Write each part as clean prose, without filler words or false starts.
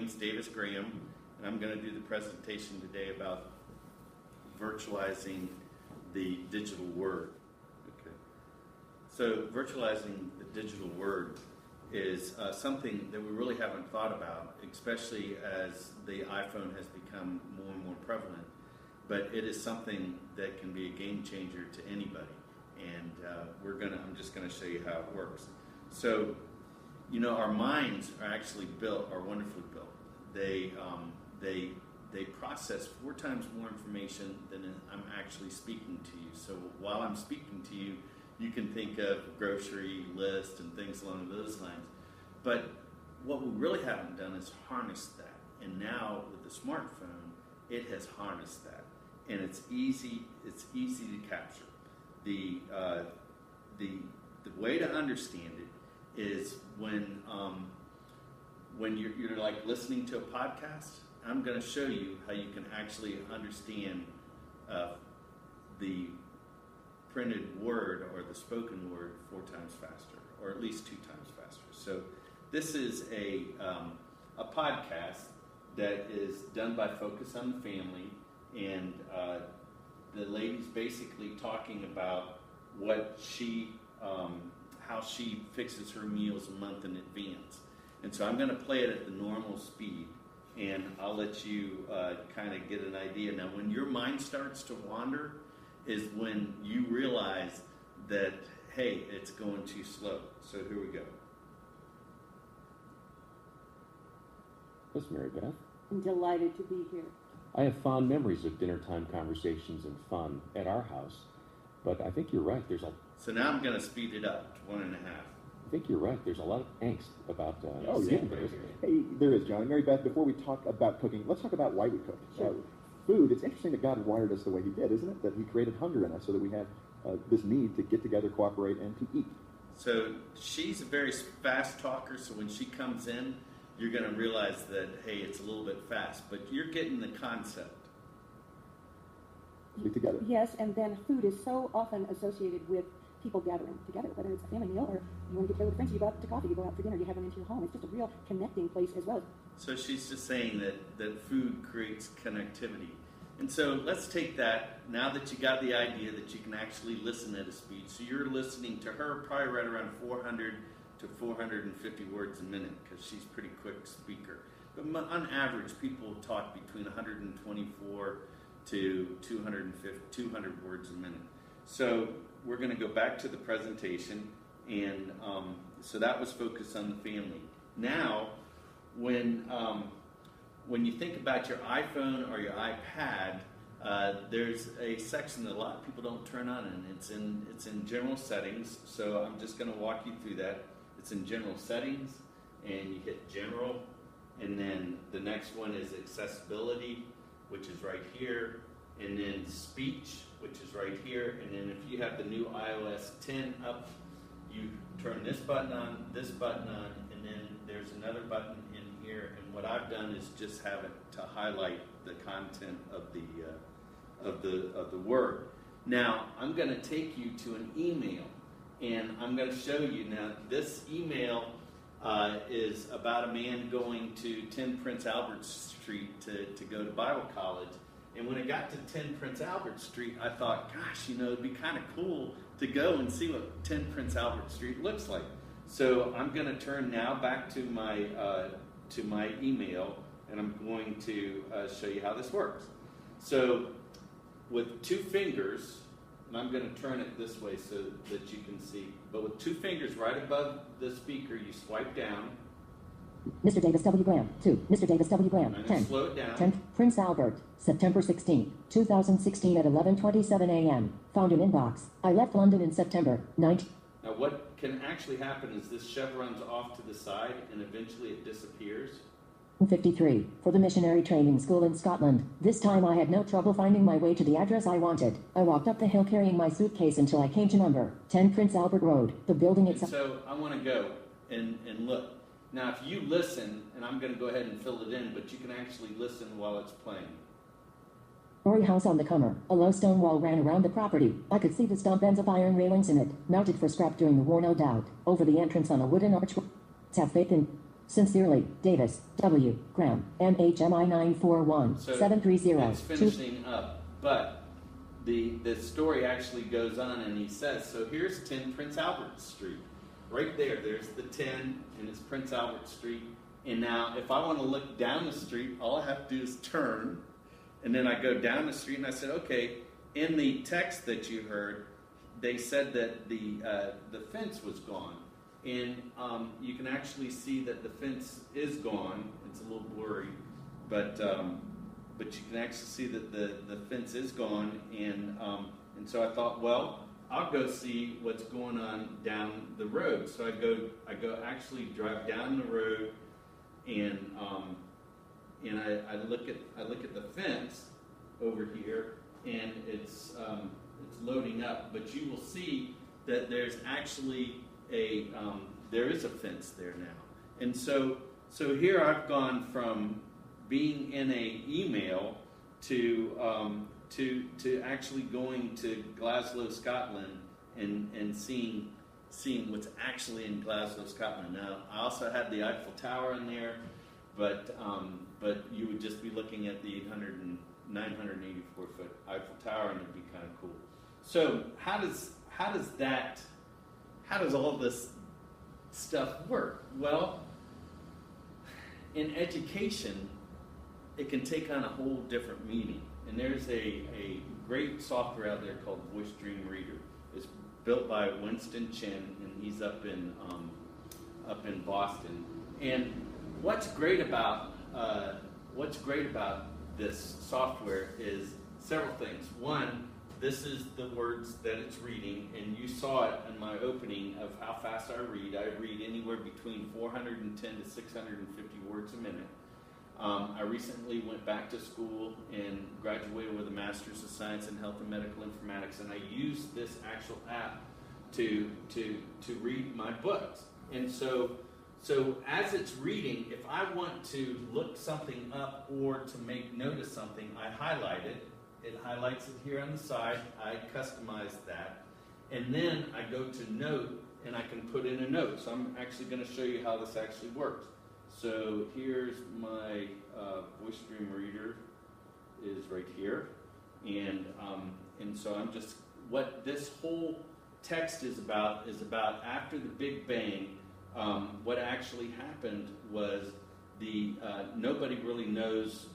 name's Davis Graham, and I'm going to do the presentation today about virtualizing the digital word. Okay. So virtualizing the digital word is something that we really haven't thought about, especially as the iPhone has become more and more prevalent. But it is something that can be a game changer to anybody, and I'm just going to show you how it works. So, our minds are wonderfully built. They process 4 times more information than I'm actually speaking to you. So while I'm speaking to you, you can think of grocery list and things along those lines. But what we really haven't done is harness that. And now with the smartphone, it has harnessed that. And it's easy to capture. The way to understand it is when you're like listening to a podcast. I'm going to show you how you can actually understand the printed word or the spoken word 4 times faster, or at least 2 times faster. So this is a podcast that is done by Focus on the Family, and the lady's basically talking about how she fixes her meals a month in advance. And so I'm going to play it at the normal speed, and I'll let you kind of get an idea. Now, when your mind starts to wander is when you realize that, hey, it's going too slow. So here we go. Yes, Mary Beth. I'm delighted to be here. I have fond memories of dinner time conversations and fun at our house, but I think you're right. So now I'm going to speed it up to 1.5. I think you're right. There's a lot of angst about Hey, there is, John. Mary Beth, before we talk about cooking, let's talk about why we cook. Sure. Food, it's interesting that God wired us the way he did, isn't it? That he created hunger in us so that we have this need to get together, cooperate, and to eat. So she's a very fast talker, so when she comes in, you're going to realize that, hey, it's a little bit fast, but you're getting the concept. Be together. Yes, and then food is so often associated with people gathering together, whether it's a family meal or you want to get together with friends, you go out to coffee, you go out for dinner, you have them into your home. It's just a real connecting place as well. So she's just saying that food creates connectivity. And so let's take that, now that you got the idea that you can actually listen at a speed. So you're listening to her probably right around 400 to 450 words a minute, because she's a pretty quick speaker. But on average, people talk between 124 to 200 words a minute. So we're going to go back to the presentation, and so that was focused on the family. Now, when you think about your iPhone or your iPad, there's a section that a lot of people don't turn on, and it's in general settings. So I'm just going to walk you through that. It's in general settings, and you hit general, and then the next one is accessibility, which is right here, and then speech, which is right here, and then if you have the new iOS 10 up, you turn this button on, and then there's another button in here, and what I've done is just have it to highlight the content of the word. Now, I'm going to take you to an email, and I'm going to show you. Now, this email is about a man going to 10 Prince Albert Street to go to Bible college. And when it got to 10 Prince Albert Street, I thought, gosh, it'd be kind of cool to go and see what 10 Prince Albert Street looks like. So I'm going to turn now back to my email, and I'm going to show you how this works. So with 2 fingers, and I'm going to turn it this way so that you can see, but with 2 fingers right above the speaker, you swipe down. Mr. Davis W. Graham, 2. Mr. Davis W. Graham, 10. Slow it down. 10. Prince Albert, September 16, 2016 at 11:27 a.m. Found in inbox. I left London in September 19. Now what can actually happen is this chevron's off to the side, and eventually it disappears. 53. For the missionary training school in Scotland. This time I had no trouble finding my way to the address I wanted. I walked up the hill carrying my suitcase until I came to number 10 Prince Albert Road. The building itself. And so I want to go and look. Now, if you listen, and I'm going to go ahead and fill it in, but you can actually listen while it's playing. Story house on the Comer. A low stone wall ran around the property. I could see the stump ends of iron railings in it, mounted for scrap during the war, no doubt. Over the entrance on a wooden arch. Have faith in. Sincerely, Davis, W. Graham, NHMI 941 So 730 it's finishing up, but the story actually goes on, and he says, so here's 10 Prince Albert Street. Right there, there's the 10, and it's Prince Albert Street. And now, if I want to look down the street, all I have to do is turn, and then I go down the street, and I said, okay, in the text that you heard, they said that the fence was gone. And you can actually see that the fence is gone. It's a little blurry, but you can actually see that the fence is gone. And so I thought, well, I'll go see what's going on down the road. So I go actually drive down the road, and I look at the fence over here, and it's loading up. But you will see that there's actually there is a fence there now. And so here I've gone from being in a email to actually going to Glasgow, Scotland, and seeing what's actually in Glasgow, Scotland. Now, I also had the Eiffel Tower in there, but you would just be looking at the 984 foot Eiffel Tower, and it'd be kind of cool. So how does all this stuff work? Well, in education, it can take on a whole different meaning. And there's a great software out there called Voice Dream Reader. It's built by Winston Chen, and he's up in Boston. And what's great about this software is several things. One, this is the words that it's reading, and you saw it in my opening of how fast I read. I read anywhere between 410 to 650 words a minute. I recently went back to school and graduated with a Master's of Science in Health and Medical Informatics, and I use this actual app to read my books. And so as it's reading, if I want to look something up or to make note of something, I highlight it. It highlights it here on the side. I customize that. And then I go to note, and I can put in a note. So I'm actually going to show you how this actually works. So here's my Voice Dream Reader is right here. And so I'm just, what this whole text is about after the Big Bang, what actually happened was nobody really knows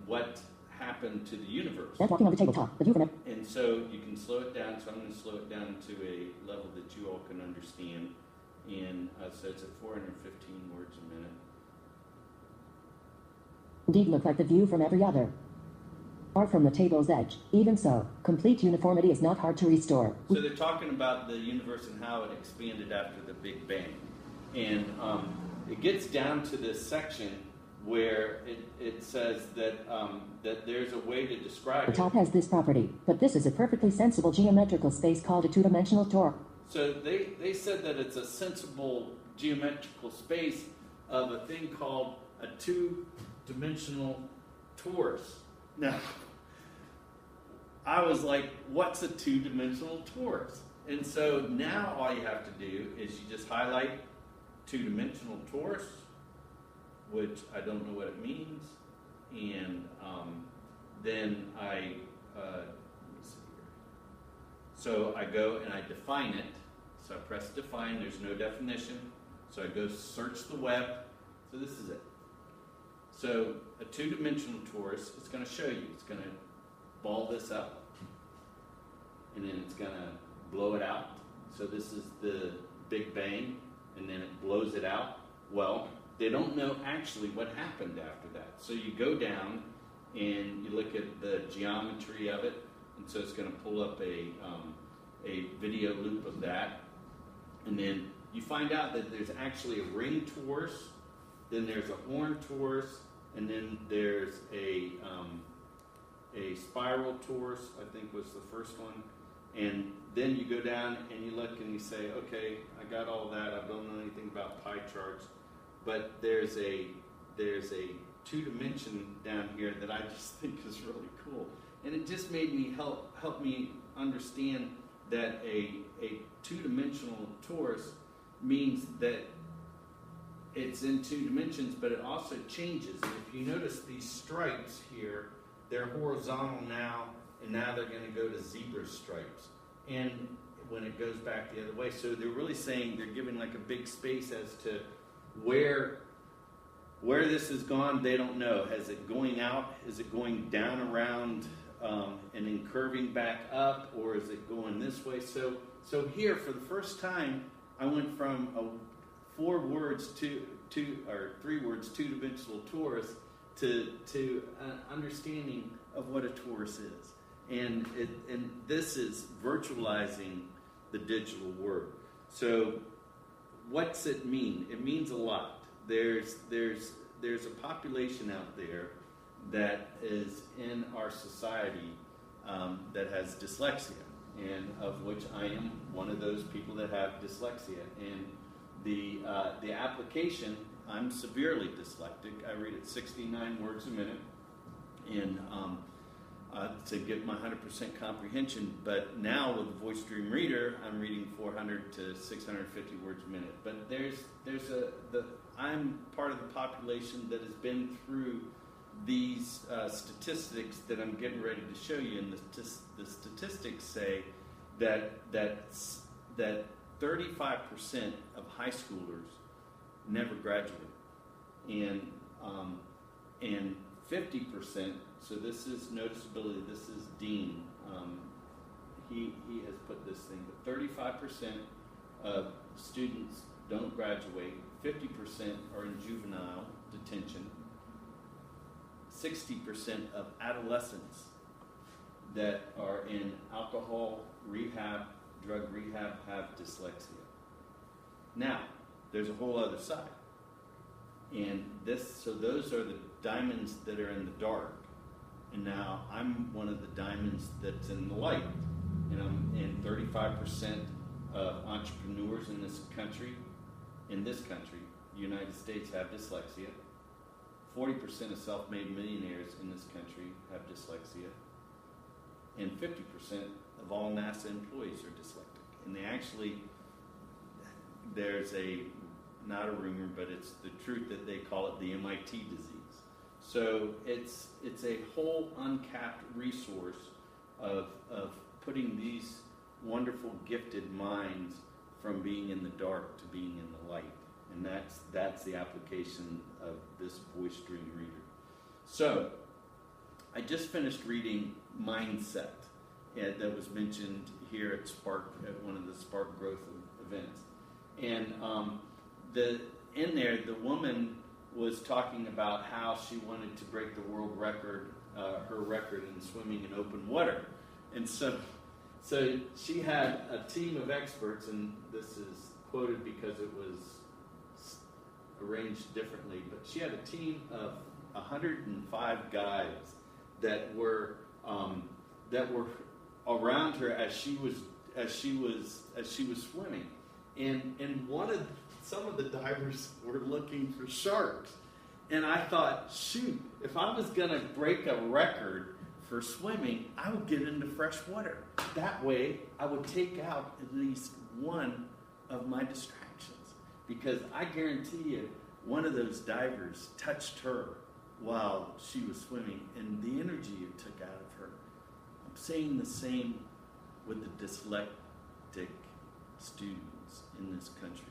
what happened to the universe. That's walking on the tabletop. The view from it. And so you can slow it down. So I'm going to slow it down to a level that you all can understand. And so it's at 415 words a minute. Indeed look like the view from every other. Far from the table's edge. Even so, complete uniformity is not hard to restore. So they're talking about the universe and how it expanded after the Big Bang. And it gets down to this section where it says that there's a way to describe The it. top has this property, but this is a perfectly sensible geometrical space called a two-dimensional torque. So they said that it's a sensible geometrical space of a thing called a two-dimensional torus. Now, I was like, what's a two-dimensional torus? And so now all you have to do is you just highlight two-dimensional torus, which I don't know what it means, and then let me see here. So I go and I define it. So I press define, there's no definition. So I go search the web. So this is it. So a two-dimensional torus, it's going to show you. It's going to ball this up, and then it's going to blow it out. So this is the Big Bang, and then it blows it out. Well, they don't know actually what happened after that. So you go down and you look at the geometry of it, and so it's going to pull up a video loop of that, and then you find out that there's actually a ring torus, then there's a horn torus, and then there's a spiral torus, I think was the first one. And then you go down and you look and you say, okay, I got all that. I don't know anything about pie charts, but there's a two-dimension down here that I just think is really cool. And it just made me help me understand that a two-dimensional torus means that it's in 2 dimensions, but it also changes. And if you notice these stripes here, they're horizontal now, and now they're going to go to zebra stripes. And when it goes back the other way, so they're really saying, they're giving like a big space as to where this has gone. They don't know. Is it going out? Is it going down around and then curving back up, or is it going this way? So here, for the first time, I went from a 3 words, 2-dimensional torus to understanding of what a torus is, and this is virtualizing the digital word. So, what's it mean? It means a lot. There's a population out there that is in our society that has dyslexia, and of which I am one of those people that have dyslexia. And the application, I'm severely dyslexic. I read at 69 words a minute, and to get my 100% comprehension. But now with the Voice Dream Reader, I'm reading 400 to 650 words a minute. But I'm part of the population that has been through these statistics that I'm getting ready to show you, and the statistics say that 35% of high schoolers never graduate, and 50%. So this is noticeability. This is Dean. He has put this thing, but 35% of students don't graduate. 50% are in juvenile detention. 60% of adolescents that are in alcohol rehab, drug rehab, have dyslexia. Now, there's a whole other side. And those are the diamonds that are in the dark. And now I'm one of the diamonds that's in the light. And 35% of entrepreneurs in this country, the United States, have dyslexia. 40% of self-made millionaires in this country have dyslexia. And 50% of all NASA employees are dyslexic. And there's not a rumor, but it's the truth that they call it the MIT disease. So it's a whole uncapped resource of putting these wonderful gifted minds from being in the dark to being in the light. And that's the application of this Voice Dream Reader. So I just finished reading Mindset that was mentioned here at Spark, at one of the Spark Growth events. And in there, the woman was talking about how she wanted to break the world record, her record in swimming in open water. And so she had a team of experts, and this is quoted because it was arranged differently, but she had a team of 105 guys that were around her as she was swimming, and some of the divers were looking for sharks, and I thought, shoot, if I was gonna break a record for swimming, I would get into fresh water. That way, I would take out at least one of my distractions, because I guarantee you, one of those divers touched her while she was swimming, and the energy it took out of her. I'm saying the same with the dyslexic students in this country.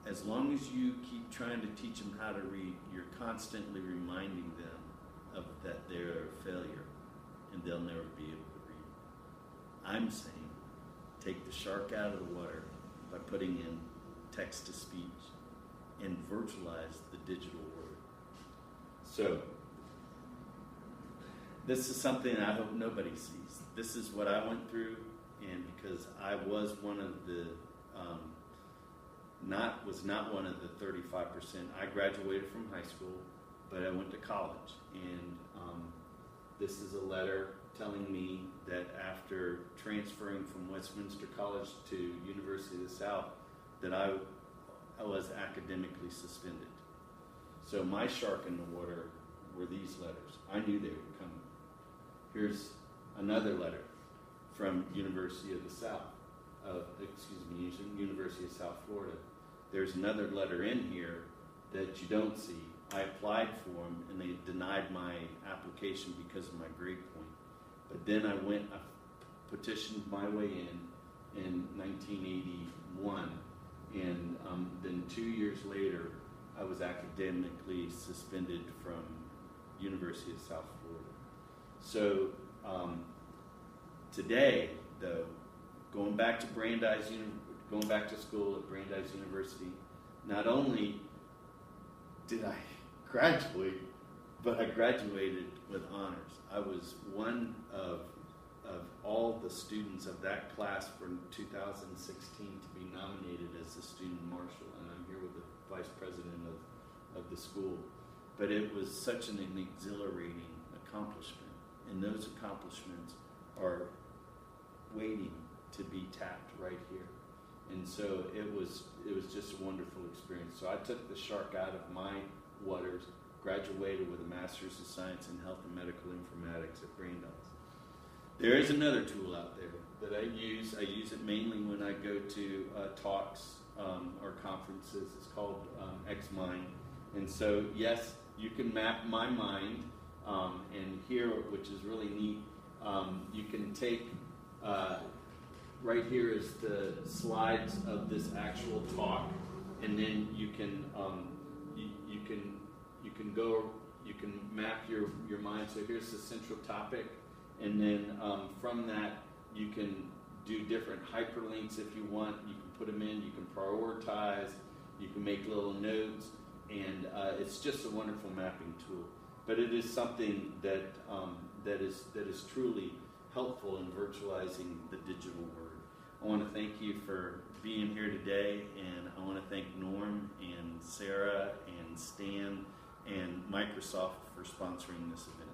As long as you keep trying to teach them how to read, you're constantly reminding them of that they're a failure, and they'll never be able to read. I'm saying, take the shark out of the water by putting in text-to-speech and virtualize the digital word. So, this is something I hope nobody sees. This is what I went through, and because I was one of the, not one of the 35%. I graduated from high school, but I went to college, and this is a letter telling me that after transferring from Westminster College to University of the South, that I was academically suspended. So my shark in the water were these letters. I knew they were coming. Here's another letter from University of South Florida. there's another letter in here that you don't see. I applied for them, and they denied my application because of my grade point. But then I petitioned my way in 1981, and then 2 years later, I was academically suspended from University of South Florida. So today, though, going back to school at Brandeis University, not only did I graduate, but I graduated with honors. I was one of all the students of that class for 2016 to be nominated as the student marshal, and I'm here with the vice president of the school. But it was such an exhilarating accomplishment, and those accomplishments are waiting to be tapped right here. And so it was just a wonderful experience. So I took the shark out of my waters, graduated with a Master's of Science in Health and Medical Informatics at Brandeis. There is another tool out there that I use. I use it mainly when I go to talks or conferences. It's called XMind. And so, yes, you can map my mind. And here, which is really neat, you can take, right here is the slides of this actual talk, and then you can you can map your mind. So here's the central topic, and then from that you can do different hyperlinks if you want. You can put them in. You can prioritize. You can make little notes, and it's just a wonderful mapping tool. But it is something that is truly helpful in virtualizing the digital word. I want to thank you for being here today, and I want to thank Norm and Sarah and Stan and Microsoft for sponsoring this event.